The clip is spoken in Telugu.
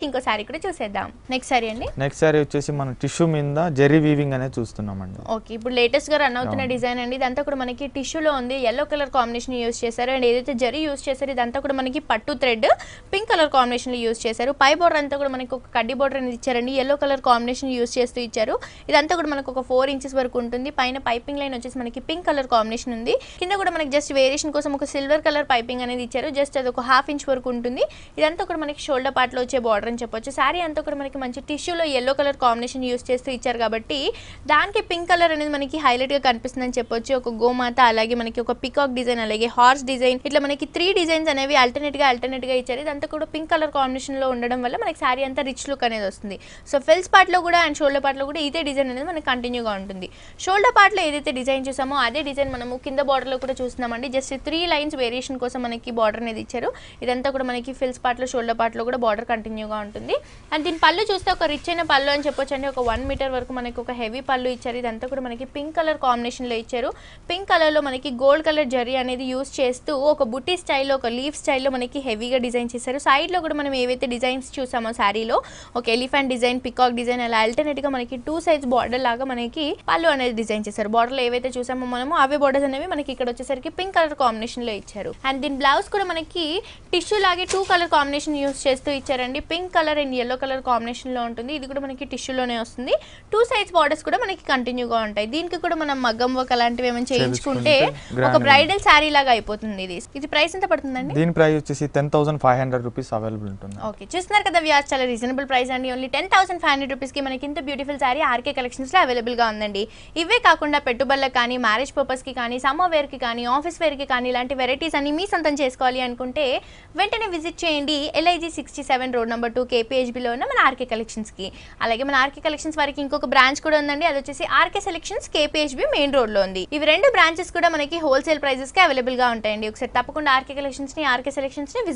ఇంకో సారీ కూడా చూసేద్దాం. నెక్స్ట్ సారీ అండి. నెక్స్ట్ సారీ వచ్చేసి మనం టిష్యూ మీద జెరీ వీవింగ్ అనేది చూస్తున్నామండి. ఓకే, ఇప్పుడు లేటెస్ట్ గా రన్ అవుతున్న డిజైన్ అండి. ఇదంతా కూడా మనకి టిష్యూలో ఉంది. yellow కలర్ కాంబినేషన్ యూస్ చేశారు. అండ్ ఏదైతే జరీ యూస్ చేశారు ఇదంతా కూడా మనకి పట్టు థ్రెడ్ పింక్ కలర్ కాంబినేషన్ లో యూస్ చేశారు. పై బోర్డర్ అంతా కూడా మనకి ఒక కడ్డీ బోర్డర్ అనేది ఇచ్చారండి. yellow కలర్ కాంబినేషన్ యూస్ చేస్తూ ఇచ్చారు. ఇదంతా కూడా మనకు ఒక 4 ఇంచెస్ వరకు ఉంటుంది. పైన పైపింగ్ లైన్ వచ్చేసి మనకి పింక్ కలర్ కాంబినేషన్ ఉంది. కింద కూడా మనకి జస్ట్ వేరియేషన్ కోసం ఒక సిల్వర్ కలర్ పైపింగ్ అనేది ఇచ్చారు. జస్ట్ అది ఒక 1/2 ఇంచ్ వరకు ఉంటుంది. ఇదంతా కూడా మనకి షోల్డర్ పార్ట్ లో వచ్చే బార్డర్ అని చెప్పొచ్చు. సారీ అంతా కూడా మనకి మంచి టిష్యూలో yellow కలర్ కాంబినేషన్ యూస్ చేస్తూ ఇచ్చారు కాబట్టి దానికి పింక్ కలర్ అనేది మనకి హైలైట్ గా కనిపిస్తుందని చెప్పొచ్చు. ఒక గోమాత, అలాగే మనకి ఒక పికాక్ డిజైన్, అలాగే హార్స్ డిజైన్, ఇట్లా మనకి 3 డిజైన్స్ అనేవి అల్టర్నేట్ గా ఇచ్చారు. ఇదంతా కూడా పింక్ కలర్ కాంబినేషన్ లో ఉండడం వల్ల మనకి సారీ అంతా రిచ్ లుక్ అనేది వస్తుంది. సో ఫెల్స్ పార్ట్ లో కూడా అండ్ షోల్డర్ పార్ట్ లో కూడా ఇదే డిజైన్ అనేది మనకి కంటిన్యూగా ఉంటుంది. షోల్డర్ పార్ట్ లో ఏదైతే డిజైన్ చూసామో అదే డిజైన్ మనము కింద బార్డర్ లో కూడా చూస్తున్నామండి. జస్ట్ 3 లైన్స్ వేరియేషన్ కోసం మనకి బార్డర్ అనేది ఇచ్చారు. ఇదంతా కూడా మనకి ఫెల్స్ పార్ట్ లో షోల్డర్ పార్ట్ లో కూడా బార్డర్ కంటిన్యూగా ఉంటుంది. అండ్ దీని పళ్ళు చూస్తే ఒక రిచ్ అయిన పళ్ళు అని చెప్పొచ్చు అండి. ఒక 1 మీటర్ వరకు మనకి ఒక హెవీ పళ్ళు ఇచ్చారు. ఇదంతా కూడా మనకి పింక్ కలర్ కాంబినేషన్ లో ఇచ్చారు. పింక్ కలర్ లో మనకి గోల్డ్ కలర్ జరీ అనేది యూస్ చేస్తూ ఒక బుట్టి స్టైల్లో, ఒక లీఫ్ స్టైల్లో మనకి హెవీగా డిజైన్ చేశారు. సైడ్ లో కూడా మనం ఏవైతే డిజైన్స్ చూసామో శారీలో ఒక ఎలిఫెంట్ డిజైన్, పికాక్ డిజైన్, అలా ఆల్టర్నేట్ గా మనకి 2 సైడ్స్ బార్డర్ లాగా మనకి పళ్ళు అనేది డిజైన్ చేశారు. బార్డర్ లో ఏవైతే చూసామో మనము అవే బార్డర్స్ అనేవి మనకి ఇక్కడ వచ్చేసరికి పింక్ కలర్ కాంబినేషన్ లో ఇచ్చారు. అండ్ దీని బ్లౌజ్ కూడా మనకి టిష్యూ లాగే 2 కలర్ కాంబినేషన్ యూస్ చేస్తూ ఇచ్చారండి. Pink colour and yellow colour combination లో ఉంటుంది. ఇది కూడా మనకి టిష్యూలోనే వస్తుంది. 2 సైడ్స్ బార్డర్స్ కూడా మనకి కంటిన్యూగా ఉంటాయి. దీనికి కూడా మనం మగ్గం వర్క్ అలాంటివి ఏమైనా చేయించుకుంటే ఒక బ్రైడల్ శారీ లాగా అయిపోతుంది. ఇది ప్రైస్ ఎంత పడుతుందండి? దీని ప్రైస్ వచ్చేసి 10,500 రూపీస్ అవైలబుల్ ఉంటుంది. ఓకే, చూస్తున్నారు కదా వ్యూవర్స్, చాలా రీజనబుల్ ప్రైస్ అండి. ఓన్లీ 10,500 రూపీస్ కి మనకి ఇంత బ్యూటిఫుల్ శారీ ఆర్కే కలెక్షన్స్ లో అవైలబుల్ గా ఉందండి. ఇవే కాకుండా పెట్టుబడులకు కానీ, మ్యారేజ్ పర్పస్ కి కానీ, సమ్మర్ వేర్ కి కానీ, ఆఫీస్ వేర్ కి కానీ ఇలాంటి వెరైటీస్ అన్ని మీ సొంతం చేసుకోవాలి అనుకుంటే వెంటనే విజిట్ చేయండి LIG 67 రోడ్ నెంబర్ 2 KPHB లో ఉన్న మన ఆర్కే కలెక్షన్స్ కి. అలాగే మన ఆర్కే కలెక్షన్స్ వారికి ఇంకొక బ్రాంచ్ కూడా ఉందండి. అది వచ్చేసి R K selections KPHB main road లో ఉంది. ఇవి 2 బ్రాంచెస్ కూడా మనకి హోల్సేల్ ప్రైజెస్ కి అవైలబుల్ గా ఉంటాయండి. ఒకసారి తప్పకుండా ఆర్కే కలెక్షన్స్ ని, ఆర్కే సెలెక్షన్స్ ని విజిట్